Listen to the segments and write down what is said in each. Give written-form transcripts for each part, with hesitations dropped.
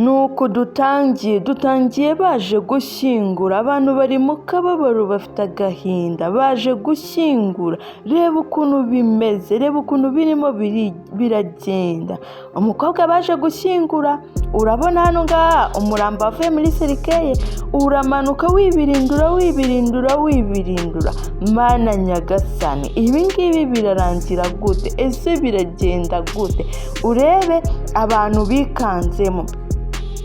nuko dutangiye baje gushyingura, abantu bari mu kababaro bafite agahinda, baje gushyingura. Reba ukuntu bimeze, reba ukuntu birimo biragenda. Umukobwa baje gushyingura, urabona hano ngaha umurambo wavuye muri serikeye, uramanuka wibirindura. Mana nyagasani, ibi ngibi birarangira gute? Ese biragenda gute? Urebe abantu bikanzemo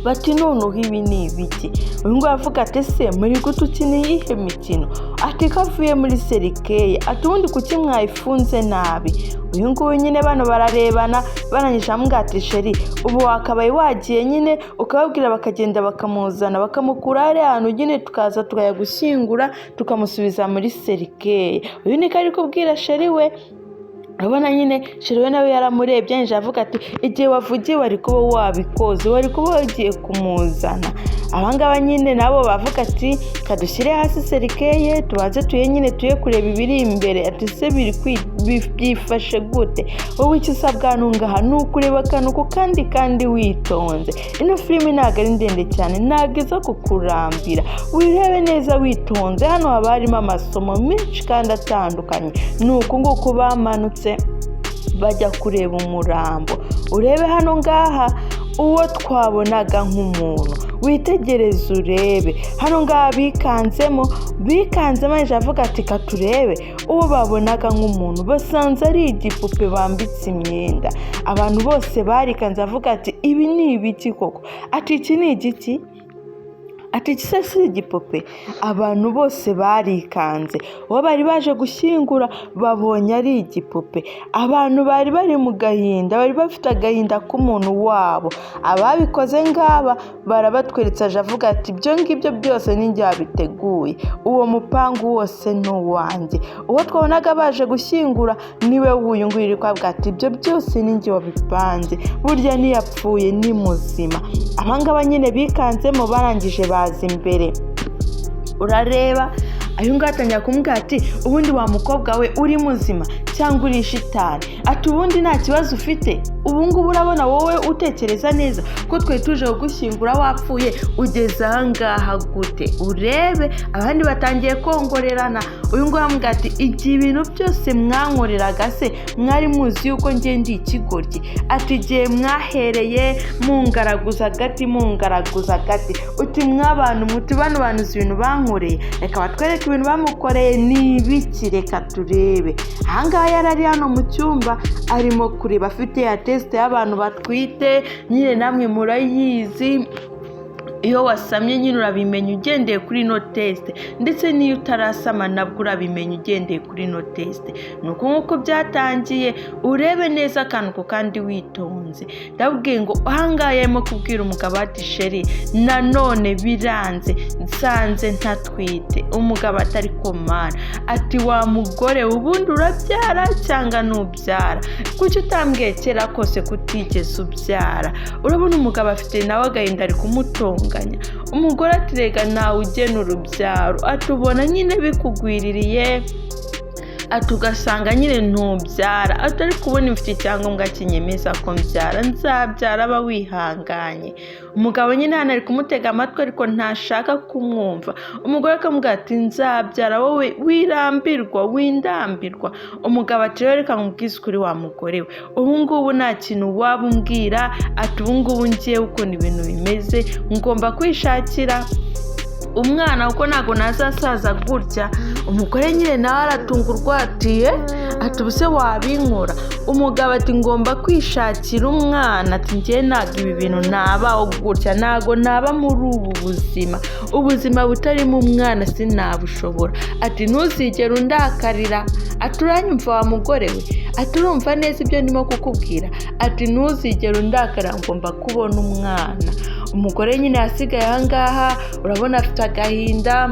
bati noneho ibi ni ibiki? Uyu nguyu avuga ati ese muri gute ukina iyihe mikino? Ati ko avuye muri serikeye, ati ubundi kuki mwayifunze nabi? Uyu nguyu nyine bano bararebana, barangije amubwira ati sheri, ubu wakabaye wagiye nyine ukababwira bakagenda bakamuzana bakamukura hariya hantu nyine tukaza tukajya gushyingura tukamusubiza muri serikeye. Uyu niko ari kubwira sheri we. Urabona nyine sheri we nawe yaramurebye yanje avuga ati igihe wavugiye wari kuba wabikoze, wari kuba wagiye kumuzana. Abangaba nyine nabo bavuga ati kadushyire hasi serikeye tubaze tuye kureba ibiri imbere. Ati se byifashe gute? Wowe icyo usabwa nungaha ni ukureba akantu ku kandi witonze. Ino filimi ntabwo ari ndende cyane, ntabwo iza kukurambira, wirebe neza witonze. Hano haba harimo amasomo menshi kandi atandukanye. Ni uku nguku bamanutse bajya kureba umurambo. Urebe hano ngaha uwo twabonaga nk'umuntu, witegereze urebe hano ngaha bikanzemo yaje avuga ati katurebe uwo babonaga nk'umuntu, basanze ari igipupe bambitse imyenda. Abantu bose barikanze avuga ati ibi ni ibiki koko? Ati iki ni igiki? Ati iki se si igipupe? Abantu bose barikanze, uwo bari baje gushyingura babonye ari igipupe. Abantu bari bari mu gahinda, bari bafite agahinda k'umuntu wabo. Ababikoze ngaba barabatweretse, aje avuga ati ibyo ngibyo byose ni njye wabiteguye, uwo mupangu wose ni uwanjye. Uwo twabonaga baje gushyingura niwe wuyu nguyu iri kwavuga ati ibyo byose ni njye wabipanze, burya niyapfuye ni muzima. Abangaba nyine bikanzemo barangije baza imbere. Urareba ayo ngatangira kumubwira ati ubundi wa mukobwa we uri muzima cyangwa uri shitani? Ati ubundi nta kibazo ufite? Ubu ngubu urabona wowe utekereza neza ko twe tuje kugushyingura wapfuye, ugeze aha ngaha gute? Urebe abandi batangiye kongorerana. Uyu nguyu amubwira ati igihe ibintu byose mwankoreraga se mwari muzi yuko njye ndi ikigoryi? Ati igihe mwahereye mungaraguza agati, uti mwabantu muti bano bantu ibintu bankoreye, reka batwereke ibintu bamukoreye ni ibiki, reka turebe. Ahangaha yarari hano mu cyumba arimo kureba, afite ya teste y'abantu batwite nyine, namwe murayizi. Iyo wasamye nyine urabimenya ugendeye kuri no test, ndetse n'iyo utarasama nabwo urabimenya ugendeye kuri no test. Nuko nkuko byatangiye, urebe neza akantu kandi witonze. Ndabwiye ngo ahangaha yarimo kubwira umugabo ati sheri, nanone biranze, nsanze ntatwite. Umugabo atari komana, ati wa mugore ubundi urabyara cyangwa nubyara? Kuki utambwiye kera kose kutigeze ubyara? Urabona umugabo afite nawe agahinda ari kumutonga. Umugore ati rega nawe ugena urubyaro, atubona nyine bikugwiririye, atugasanga nyine ntubyara, atari kubona mfite icyangombwa kinyemeza ko mbyara, nzabyara aba wihanganye. Umugabo nyine hano ari kumutega amatwi ariko ntashaka kumwumva. Umugore akamubwira ati nzabyara, wowe windambirwa. Umugabo ati reka nkubwize ukuri wa mugore we, ubu ngubu nta kintu waba umbwira. Ati ubu ngubu ngiye ukuntu ibintu bimeze, ngomba kwishakira umwana kuko ntago nazasaza gutya. Umugore nyine nawe aratungurwa ati ubuse wabinkora? Umugabo ati ngomba kwishakira umwana. Ati njye ntabwo ibi bintu nabaho gutya, ntago naba muri ubu buzima, ubuzima butarimo umwana sinabushobora. Ati ntuzigere undakarira. Ati uranyumva wa mugore we? Ati urumva neza ibyo ndimo kukubwira? Ati ntuzigere undakarira, ngomba kubona umwana. Umugore nyine yasigaye ahangaha, urabona afite agahinda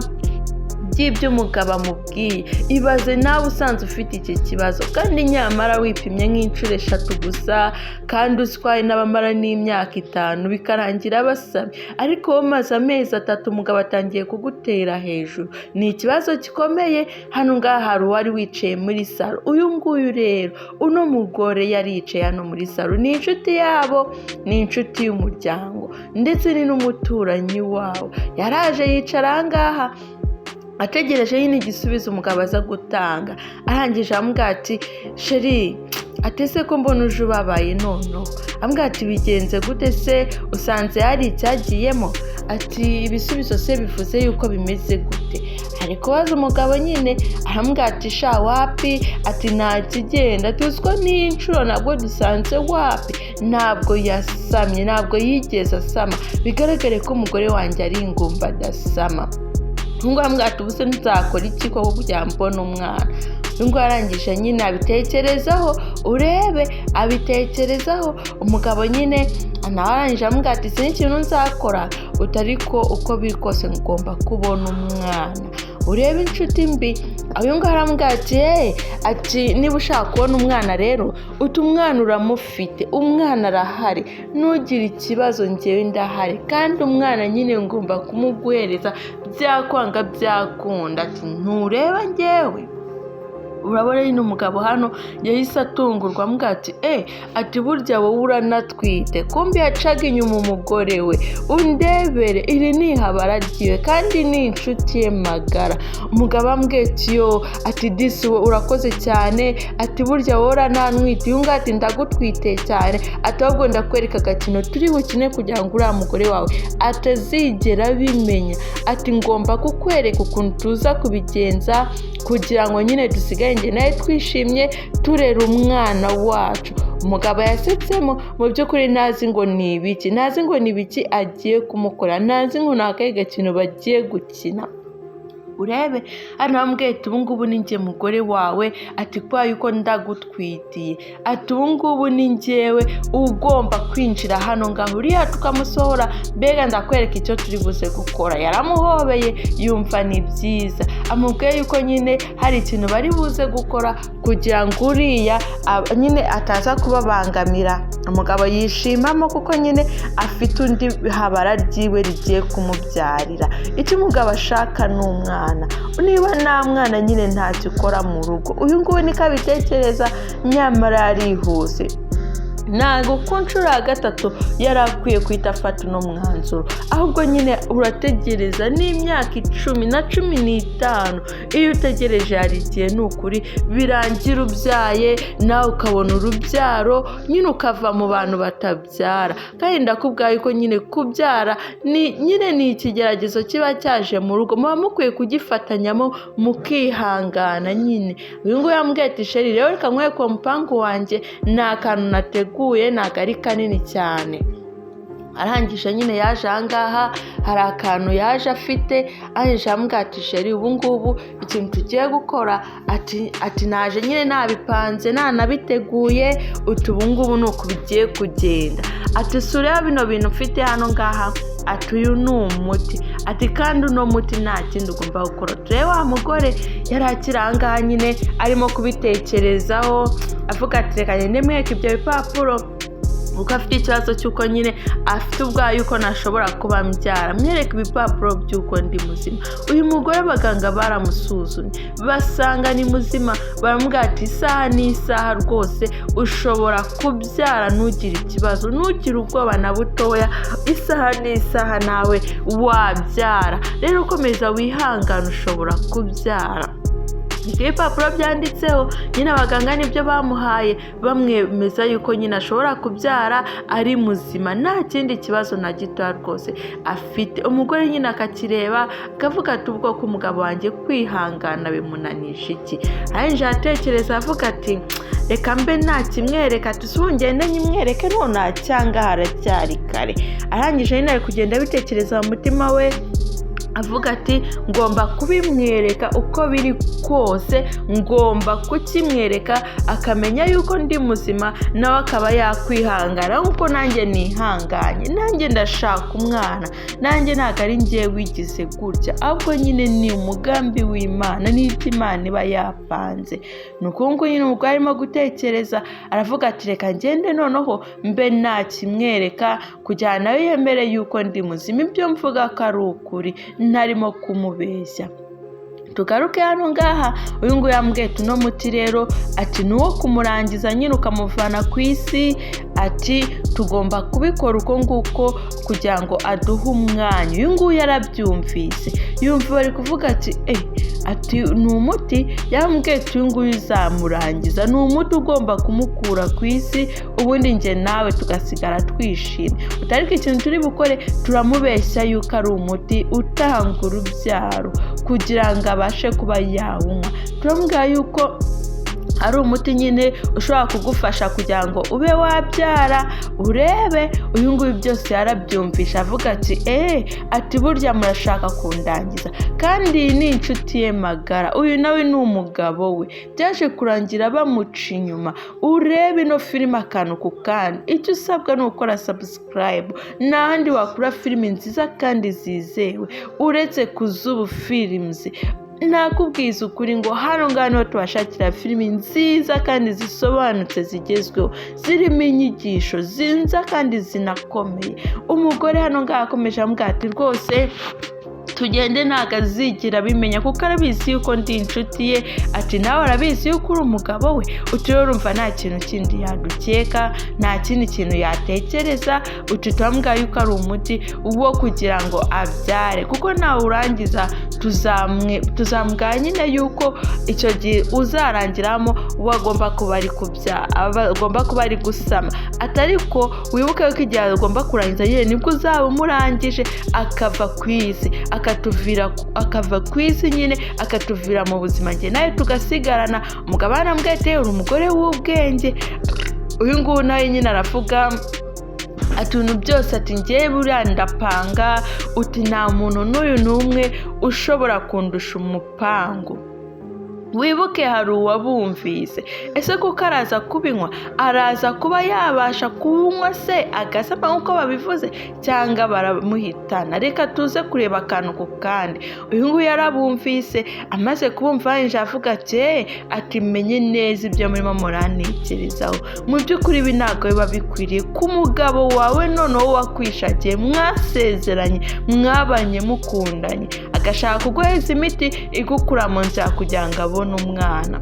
by'ibyo umugabo amubwiye. Ibaze nawe usanze ufite iki kibazo kandi nyamara wipimye nk'inshuro 3 gusa kandi uzwaye n'abamara n'imyaka 5 bikarangira basamye, ariko wowe umaze amezi 3 umugabo atangiye kugutera hejuru. Ni ikibazo gikomeye. Hano ngaha hari uwari wicaye muri salo. Uyu nguyu rero uno mugore yari yicaye hano muri salo, ni inshuti yabo, ni inshuti y'umuryango ndetse ni n'umuturanyi wawe. Yaraje yicara ahangaha ategereje nyine igisubizo umugabo aza gutanga. Arangije amubwira ati sheri, atese ko mbona uje ubabaye noneho. Amubwira ati bigenze gute se, usanze hari icyagiyemo? Ati ibisubizo se bivuze yuko bimeze gute? Ariko waza umugabo nyine aramubwira ati sha wapi, ati nta kigenda, ati uziko n'inshuro nabwo dusanze wapi. Ntabwo yasamye, ntabwo yigeze asama, bigaragare ko umugore wanjye ari ingumba adasama. Ngo amubwira ati ubuse nzakora iki koko kugira mbone umwana? Ngo arangije nyine abitekerezaho, urebe abitekerezaho. Umugabo nyine arangije amubwira ati si ikintu nzakora utariko uko biri kose ngomba kubona umwana. Urebe inshuti mbi. Uyu ngo aramubwira ati niba ushaka kubona umwana rero umwana uramufite, umwana arahari, ntugire ikibazo njyewe ndahari, kandi umwana nyine ngomba kumuguhereza byakwanga byakunda. Ati ntureba njyewe? Urabona nyine umugabo hano yahise atungurwa amubwira ati burya wowe uranatwite? Kumbi yacaga inyuma umugore we. Undebere, iri ni ihabara ryiwe kandi ni inshuti ye magara. Umugabo amubwira ati disi we urakoze cyane, ati burya wowe uranantwite. Uyu nguyu ati ndagutwite cyane, ati ahubwo ndakwereka agakino turi bukine kugira ngo uriya mugore wawe atazigera bimenya. Ati ngomba kukwereka ukuntu tuza kubigenza kugira ngo nyine dusigaye njye nawe twishimye turera umwana wacu. Umugabo yasetsemo, mu by'ukuri ntazi ngo ni ibiki agiye kumukora, ntazi ngo ni akahe gakino bagiye gukina. Urebe hano bamubwiye ati ubu ngubu ni njye mugore wawe, ati kubera yuko ndagutwitiye, ati ubu ngubu ni njyewe ugomba kwinjira hano ngaho uriya tukamusohora, mbega ndakwereka icyo turi buze gukora. Yaramuhobeye yumva ni byiza. Amubwiye yuko nyine hari ikintu bari buze gukora kugira ngo uriya nyine ataza kubabangamira. Umugabo yishimamo kuko nyine afite undi habara ryiwe rigiye kumubyarira. Icyo umugabo ashaka ni umwana. Niba nta mwana nyine ntacyo ukora mu rugo. Uyu nguyu niko abitekereza, nyamara yarihuse. Ntabwo ku nshuro ya 3 yari akwiye kwita afata uno mwanzuro, ahubwo nyine urategereza n'imyaka 10 na 15. Iyo utegereje hari igihe ni ukuri birangira ubyaye nawe ukabona urubyaro, nyine ukava mu bantu batabyara. Kandi ndakubwaye ko nyine kubyara ni ikigeragezo kiba cyaje mu rugo, muba mukwiye kugifatanyamo mukihangana nyine. Uyu nguyu yambwiye ati sheri rero reka nkwereke uwo mupangu wanjye, nta kantu nateguye, ntabwo ari kanini cyane. Arangije nyine yaje ahangaha, hari akantu yaje afite. Arangije amubwira ati sheri ubu ngubu ikintu tugiye gukora, ati naje nyine nabipanze nanabiteguye, ubu ngubu ni uko bigiye kugenda. Ati sureba bino bintu mfite hano ngaha, ati uyu ni umuti, ati kandi uno muti nta kindi ugomba gukora. Turebe wa mugore yari akiri ahangaha nyine arimo kubitekerezaho, avuga ati reka ngende mwereke ibyo bipapuro uko afite ikibazo cy'uko nyine afite ubwayo yuko nashobora kuba mbyara, mwereke ibipapuro by'uko ndi muzima. Uyu mugore abaganga baramusuzumye basanga ni muzima, baramubwira ati isaha n'isaha rwose ushobora kubyara, ntugire ikibazo, ntugire ubwoba na butoya, isaha n'isaha nawe wabyara. Rero ukomeza wihangane, ushobora kubyara. Ibipapuro byanditseho nyine abaganga nibyo bamuhaye, bamwemeza yuko nyine ashobora kubyara ari muzima, nta kindi kibazo na gito rwose afite. Umugore nyine akakireba akavuga ati ubwo ko umugabo wanjye kwihangana bimunanije iki. Arangije atekereza avuga ati reka mbe nta kimwereka, ati ngende nyimwereke none cyangwa haracyari kare. Arangije nyine ari kugenda abitekereza mu mutima we, avuga ati ngomba kubimwereka uko biri kose, ngomba kukimwereka akamenya yuko ndi muzima, nawe akaba yakwihangana nk'uko nanjye nihanganye. Nanjye ndashaka umwana, nanjye ntabwo ari njye wigize gutya, ahubwo nyine ni umugambi w'Imana, n'ibyo Imana iba yapanze. Ni uko nguko nyine ubwo arimo gutekereza, aravuga ati reka ngende noneho mbe nakimwereka kugira nawe yemere yuko ndi muzima, ibyo mvuga ko ari ukuri ntarimo kumubeshya. Tugaruke hano ngaha, uyu nguyu yambwiye tuno muti rero ati nuwo kumurangiza nyine ukamuvana ku isi, ati tugomba kubikora uko nguko kugira ngo aduhe umwanya. Uyu nguyu yarabyumvise, yumva bari kuvuga ati ati ni umuti yambwiye uyu nguyu uzamurangiza, ni umuti ugomba kumukura ku isi, ubundi njye nawe tugasigara twishimye. Utariko ikintu turi bukore turamubeshya yuko ari umuti utanga urubyaro kugira ngo abashe kuba yawunywa. Turamubwira yuko ari umuti nyine ushobora kugufasha kugira ngo ube wabyara urebe. Uyu nguyu byose yarabyumvisha, avuga ati ati burya murashaka kundangiza, kandi ni inshuti ye magara, uyu nawe ni umugabo we. Byaje kurangira bamuca inyuma. Urebe ino filime akantu ku kandi, icyo usabwa ni ukora subscribe, n'ahandi wakura filime nziza kandi zizewe uretse ku Zubu Films. Nakubwiza ukuri ngo hano ngaha niho tubashakira filimi nziza kandi zisobanutse zigezweho, zirimo inyigisho zinza kandi zinakomeye. Umugore hano ngaha akomeje ambwira ati rwose tugende ntago azigira bimenya kuko arabizi yuko ndi inshuti ye, ati nawe arabizi yuko uri umugabo we. Uti rero urumva nta kintu kindi yadukeka, nta kindi kintu yatekereza. Uti turambwira yuko ari umuti wo kugira ngo abyare, kuko nawe urangiza tuzambwira nyine yuko icyo gihe uzarangiramo wagomba kuba ari kubyara, agomba kuba ari gusama. Atariko wibuke yuko igihe agomba kurangiza nyine nibwo uzaba umurangije akava ku isi, akava ku isi nyine akatuvira mu buzima, njye nawe tugasigarana. Umugabo arambwete uri umugore w'ubwenge. Uyu nguyu nawe nyine aravuga ati ibintu byose ati njye buriya ndapanga, uti nta muntu n'uyu n'umwe ushobora kundusha umupangu. Wibuke hari uwabumvise. Ese kuko araza kubinywa, araza kuba yabasha kunywa se agasama nk'uko babivuze, cyangwa baramuhitana? Reka tuze kureba akantu ku kandi. Uyu nguyu yarabumvise, amaze kubumva yinjira avuga ati menye neza ibyo murimo murantekerezaho. Mu by'ukuri ibi ntabwo biba bikwiriye ku mugabo wawe noneho wakwishakiye, mwasezeranye, mwabanye mukundanye, agashaka kuguheza imiti igukura mu nzira kugira ngo abone umwana.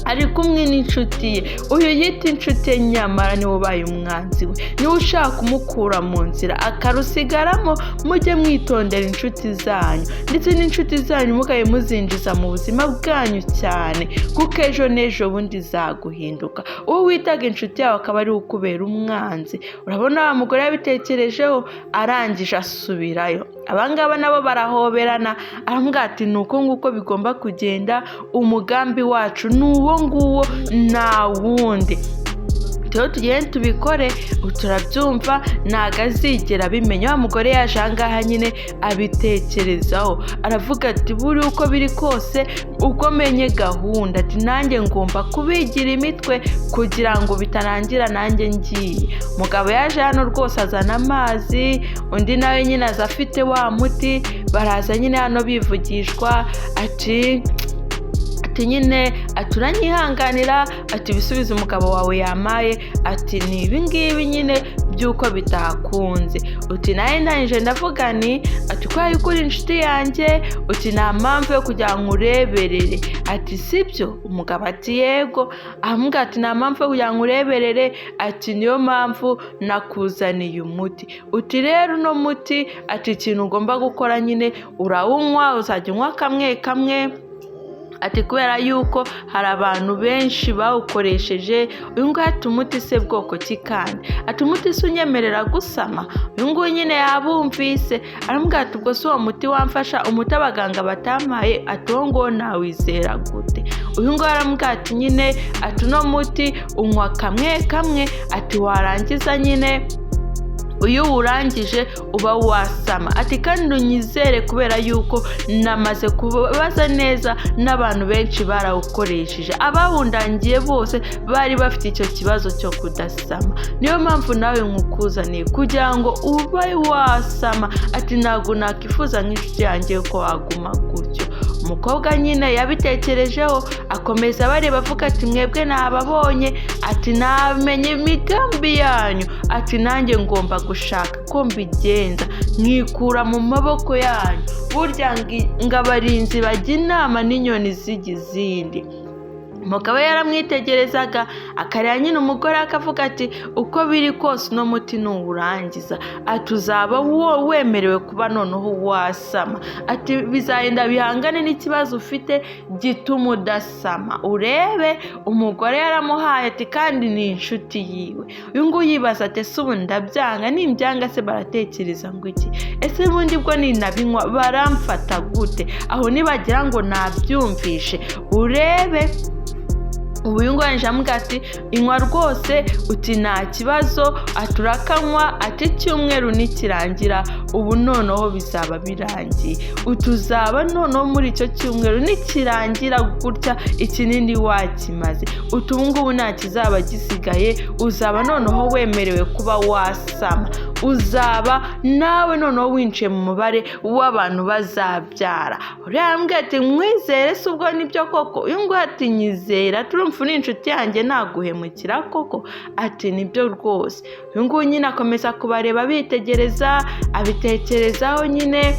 Ari kumwe n'inshuti ye, uyu yita inshuti ye nyamara niwe ubaye umwanzi we, niwe ushaka kumukura mu nzira akarusigaramo. Mujye mwitondera inshuti zanyu, ndetse n'inshuti zanyu mugaye muzinjiza mu buzima bwanyu cyane, kuko ejo n'ejo bundi zaguhinduka. Uwo witaga inshuti yawe akaba ari ukubera umwanzi. Urabona wa mugore yabitekerejeho, arangije asubirayo. Abangaba nabo barahoberana, arambwira ati nuko nguko bigomba kugenda, umugambi wacu nuwo nguwo nta wundi. Rero tugende tubikore, turabyumva ntago azigera bimenya. Wa mugore yaje ahangaha nyine abitekerezaho, aravuga ati buri uko biri kose uko menye gahunda, ati nanjye ngomba kubigira imitwe kugira ngo bitarangira nanjye ngiye. Umugabo yaje hano rwose azana amazi, undi nawe nyine aza afite wa muti, baraza nyine hano bivugishwa. Ati nyine aturanyihanganira, ati ibisubizo umugabo wawe yamaye, ati ni ibingibi nyine byuko bitakunze. Uti naye ndangije ndavuga ni ati kwa yuko uri inshuti yanjye, uti nta mpamvu yo kugira ngo ureberere. Ati sibyo? Umugabo ati yego. Ahambwa ati nta mpamvu yo kugira ngo ureberere, ati niyo mpamvu nakuzaniye umuti. Uti rero uno muti, ati ikintu ugomba gukora nyine urawunywa, uzajya unywa kamwe kamwe. Ati kubera yuko hari abantu benshi bawukoresheje. Uyu nguyu ati umuti se bwoko ki kandi? Ati umuti se unyemerera gusama? Uyu nguyu nyine yabumvise, arambwira ati ubwo si uwo muti wamfasha, umuti abaganga batampaye, ati uwo nguwo nawizera gute? Uyu nguyu arambwira ati nyine ati uno muti unywa kamwe kamwe, ati warangiza nyine uyu urangije uba wasama. Ati kandi unyizere kubera yuko namaze kubaza neza n'abantu benshi barawukoresheje, abawundangiye bose bari bafite icyo kibazo cyo kudasama. Niyo mpamvu nawe nkukuzaniye kugira ngo ube wasama. Ati ntabwo nakifuza nk'inshuti yanjye ko waguma gutyo. Umukobwa nyine yabitekerejeho akomeza bareba avuga ati mwebwe nababonye, ati namenye imigambi yanyu, ati nanjye ngomba gushaka ko mbigenza nkikura mu maboko yanyu. Burya ngo abarinzi bajya inama n'inyoni zijya izindi. Umugabo yaramwitegerezaga akareba nyine umugore akavuga ati uko biri kose uno muti nuwurangiza, ati uzaba wemerewe kuba noneho wasama. Ati bizagenda bihangane n'ikibazo ufite gituma udasama. Urebe umugore yaramuhaye ati kandi ni inshuti yiwe. Uyu nguyu yibaza ati ese ubu ndabyanga, nimbyanga se baratekereza ngo iki? Ese ubundi bwo ninabinywa baramfata gute? Aho nibagira ngo nabyumvishe. Urebe uyu nguyu aramubwira ati inywa rwose, uti nta kibazo, aturakanywa, ati icyumweru nikirangira ubu noneho bizaba birangiye. Utuzaba noneho muri icyo cyumweru nikirangira gutya ikinini wakimaze. Utu ngubu nta kizaba gisigaye, uzaba noneho wemerewe kuba wasama. Uzaba nawe noneho winjiye mu mubare w'abantu bazabyara. Urambwira ati mwizere se ubwo nibyo koko? Uyu nguyu ati nyizera, turumva ni inshuti yanjye naguhemukira koko? Ati nibyo rwose. Uyu nguyu nyine akomeza kubareba bitegereza, abitekerezaho nyine.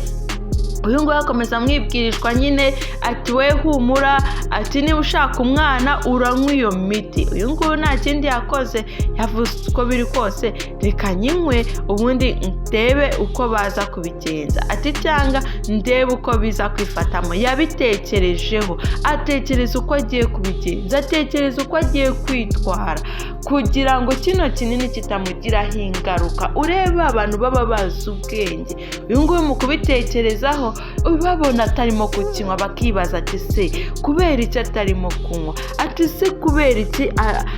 Uyu nguyu akomeza amwibwirishwa nyine ati we humura, ati niba ushaka umwana uranywa iyo miti. Uyu nguyu nta kindi yakoze, yavuze uko biri kose reka nyinywe ubundi ndebe uko baza kubigenza. Ati cyangwa ndebe uko biza kwifatamo. Yabitekerejeho, atekereza uko agiye kubigenza, atekereza uko agiye kwitwara kugira ngo kino kinini kitamugiraho ingaruka. Urebe abantu baba bazi ubwenge. Uyu nguyu mu kubitekerezaho babona atarimo kukinywa bakibaza ati se kubera iki atarimo kunywa? Ati se kubera iki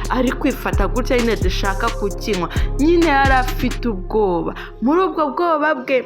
ari kwifata gutya nyine dushaka kukinywa? Nyine yari afite ubwoba. Muri ubwo bwoba bwe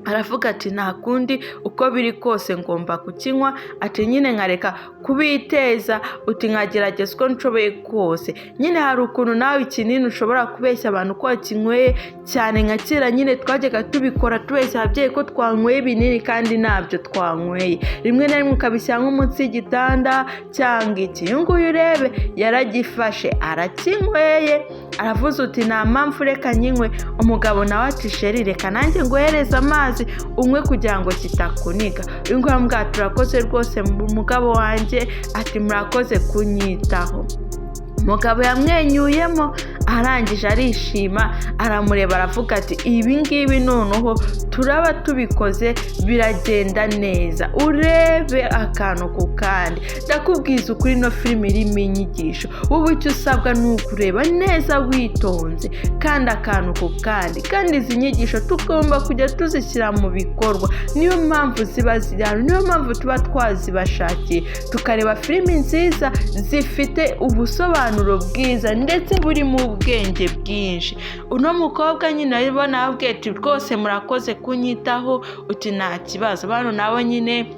aravuga ati nta kundi uko biri kose ngomba kukinywa. Ati nyine nkareka kubiteza, uti nkagerageza uko nshoboye kose. Nyine hari ukuntu nawe ikinini ushobora kubeshya abantu ko wakinyweye cyane nka kera nyine twajyaga tubikora tubeshya ababyeyi ko twanyweye ibinini kandi ntabyo twanyweye. Rimwe na rimwe ukabishyira nko munsi y'igitanda cyangwa iki. Uyu nguyu urebe yaragifashe arakinyweye, aravuze uti nta mpamvu reka nyinywe. Umugabo nawe ati sheri reka nanjye nguhereze amazi unywe kugira ngo kitakuniga. Uyu nguyu aramubwira turakoze rwose mugabo wanjye, ati murakoze kunyitaho. Umugabo yamwenyuyemo arangije arishima, aramureba aravuga ati ibi ngibi noneho turaba tubikoze biragenda neza. Urebe akantu ku kandi. Ndakubwiza ukuri no filime irimo inyigisho. Wowe icyo usabwa ni ukureba neza witonze kandi akantu ku kandi. Kandi izi nyigisho tugomba kujya tuzishyira mu bikorwa. Niyo mpamvu ziba zihari, niyo mpamvu tuba twazibashakiye tukareba filime nziza zifite ubusobanuro bwiza ndetse burimo ubwenge bwinshi. Uno mukobwa nyine aribona ababwiye ati rwose murakoze kunyitaho, uti nta kibazo. Bano nabo nyine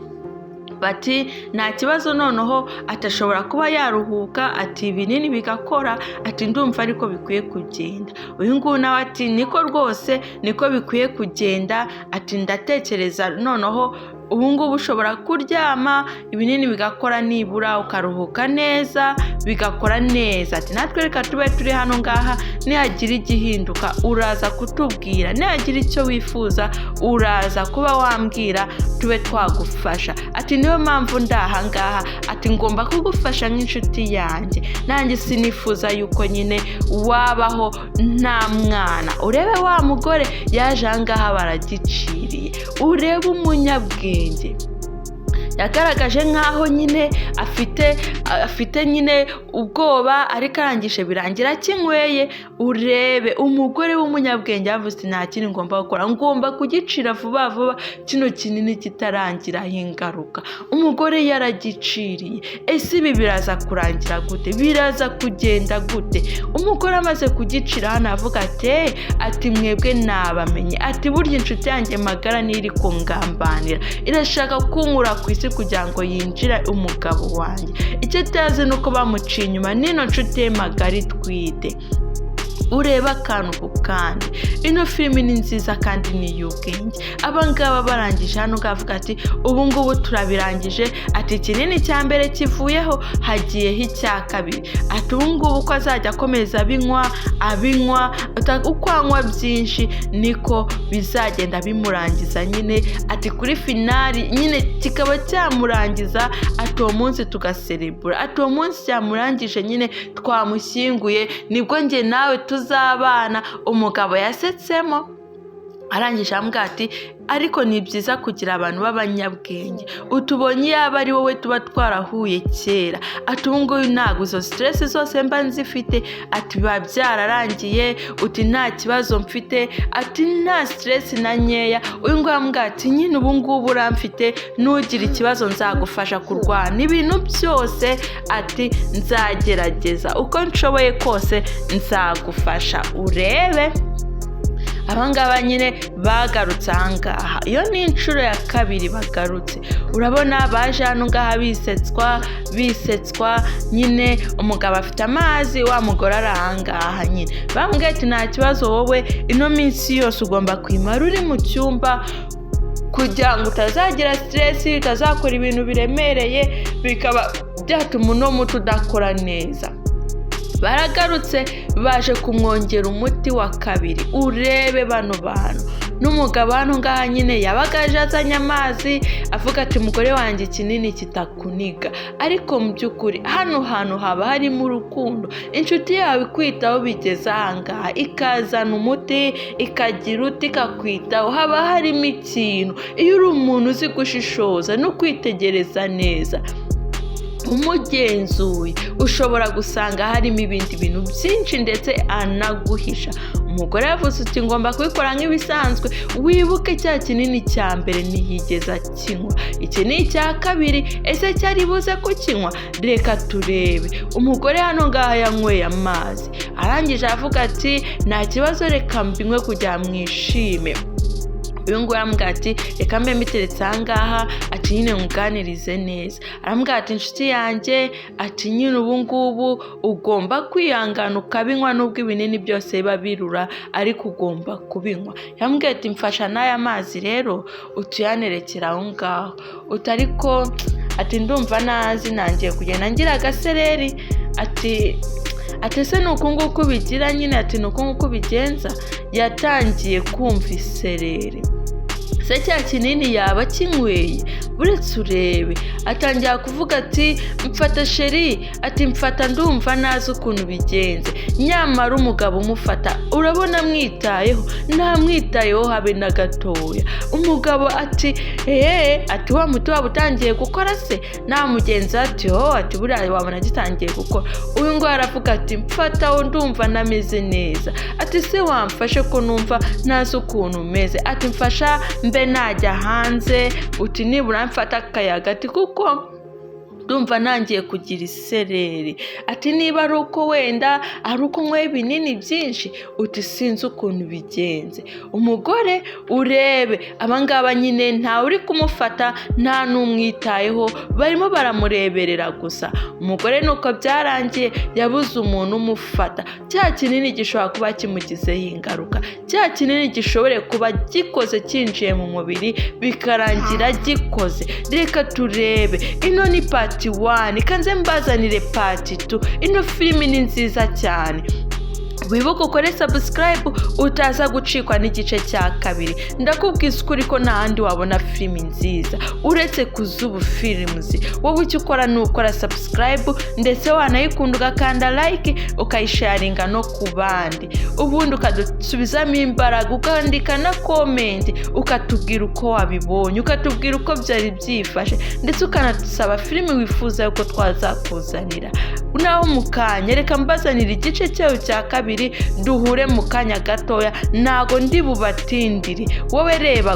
bati nta kibazo noneho atashobora kuba yaruhuka, ati ibinini bigakora, ati ndumva ariko bikwiye kugenda. Uyu nguyu nawe ati niko rwose niko bikwiye kugenda, ati ndatekereza noneho ubu ngubu ushobora kuryama ibinini bigakora nibura ukaruhuka neza bigakora neza. Ati natwe reka tube turi hano ngaha, nihagira igihinduka uraza kutubwira, nihagira icyo wifuza uraza kuba wambwira tube twagufasha. Ati niyo mpamvu ndaha ngaha, ati ngomba kugufasha nk'inshuti yanjye, nanjye sinifuza yuko nyine wabaho nta mwana. Urebe wa mugore yaje aha ngaha baragiciriye, urebe umunyabwenge yagaragaje nk'aho nyine afite nyine ubwoba, ariko arangije birangira kinyweye. Urebe umugore w'umunyabwenge yavuze nta kindi ngomba gukora, ngomba kugicira vuba vuba kino kinini kitarangiraho ingaruka. Umugore yaragiciriye. Ese ibi biraza kurangira gute? Biraza kugenda gute? Umugore amaze kugicira hano avuga ati mwebwe nabamenye, ati burya inshuti yanjye magara niri kungambanira, irashaka kunkura ku isi kugira ngo yinjire umugabo wanjye. Icyo tazi nuko bamuciye inyuma n'ino nshuti ye magara itwite. Ureba akantu ku kandi. Ino filimi ni nziza kandi ni y'ubwenge. Abangaba barangije hano ngavuga ati ubu ngubu turabirangije, ati kinini cya mbere kivuyeho hagiyeho icya kabiri, ati ubu ngubu ko azajya akomeza abinywa uko anywa byinshi niko bizagenda bimurangiza nyine, ati kuri finali nyine kikaba cyamurangiza, ati uwo munsi tugaserebura, ati uwo munsi cyamurangije nyine twamushyinguye nibwo njye nawe tuzabana. Umugabo yasetsemo, arangije ambwira ati ariko ni byiza kugira abantu b'abanyabwenge, utubonye yaba ari wowe tuba twarahuye kera, ati ubu ngubu ntabwo izo stress zose mba nzifite, ati biba byararangiye, uti nta kibazo mfite, ati nta stress na nkeya. Uyu nguyu ambwira ati nyine ubu ngubu uramfite, nugira ikibazo nzagufasha kurwana ibintu byose, ati nzagerageza uko nshoboye kose nzagufasha. Urebe abangaba nyine bagarutse ahangaha, iyo ni inshuro ya kabiri bagarutse. Urabona baje hano ngaha bisetswa nyine, umugabo afite amazi, wa mugore ari ahangaha nyine. Bambwiye ati nta kibazo, wowe ino minsi yose ugomba kwimara uri mu cyumba kugira ngo utazagira stress, utazakora ibintu biremereye bikaba byatuma uno muti udakora neza. Baragarutse baje kumwongera umuti wa kabiri. Urebe bano bantu n'umugabo hano ngaha nyine yabagaje azanye amazi avuga ati umugore wanjye kinini kitakuniga, ariko mu by'ukuri hano hantu haba harimo urukundo. Inshuti yawe ikwitaho bigeze ahangaha, ikazana umuti, ikagira uti ikakwitaho, haba harimo ikintu. Iyo uri umuntu uzi gushishoza no kwitegereza neza, umugenzuye, ushobora gusanga harimo ibindi bintu byinshi ndetse anaguhisha. Umugore yavuze uti ngomba kubikora nk'ibisanzwe, wibuke cya kinini cya mbere ntiyigeze akinywa, iki ni icya kabiri, ese cyari buze kukinywa? Reka turebe. Umugore hano ngaha yanyweye amazi, arangije avuga ati nta kibazo, reka mbinywe kugira mwishime. Uyu nguyu arambwira ati reka mbe mbiteretse ahangaha, ati nyine nkuganirize neza. Arambwira ati inshuti yanjye, ati nyine ubu ngubu ugomba kwihangana ukabinywa, nubwo ibinini byose biba birura ariko ugomba kubinywa. Yambwira ati mfasha n'aya mazi rero utuyanerekera aho ngaho, utariko ati ndumva nazi nangiye kugenda ngira agasereri, ati se nuko nguko bigira nyine, ati nuko nguko bigenza. Yatangiye kumva isereri. Se cya kinini yaba kinyweye? Buretse urebe. Atangira kuvuga ati mfata sheri, ati mfata ndumva nazi ukuntu bigenze. Nyamara umugabo umufata urabona mwitayeho? Nta mwitayeho habe na gatoya. Umugabo ati ati wa muti waba utangiye gukora se? Nta mugenzi ati ati buriya wabona gitangiye gukora. Uyu ngo aravuga ati mfataho ndumva nameze neza. Ati se wamfashe ko numva nazi ukuntu umeze? Ati mfasha mbe najya hanze, uti nibura mfata akayaga, ati kuko ndumva nangiye kugira isereri. Ati niba ari uko wenda ari uko nkwe ibinini byinshi, uti sinzi ukuntu bigenze. Umugore urebe abangaba nyine nta uri kumufata, nta n'umwitayeho, barimo baramureberera gusa. Umugore nuko byarangiye yabuze umuntu umufata. Cya kinini gishobora kuba kimugizeho ingaruka, cya kinini gishobore kuba gikoze kinjiye mu mubiri bikarangira gikoze. Reka turebe. Ino ni Part 1, kanze mbazanire Part 2. Ino filimi ni nziza cyane. wibuke ukore subscribe utaza gucikwa n'igice cya kabiri. Ndakubwiza ukuri ko nta handi wabona filimi nziza uretse Kuzubu Films. Wowe icyo ukora ni ukora subscribe ndetse wanayikunda ugakanda like ukayisharinga no ku bandi, ubundi ukadusubizamo imbaraga ukandika na comment ukatubwira uko wabibonye, ukatubwira uko byari byifashe ndetse ukanadusaba filimi wifuza yuko twazakuzanira. Naho mukanya reka mbazanira igice cyayo cya kabiri, duhure mu kanya gatoya, ntago ndi bubatindire. Wowe reba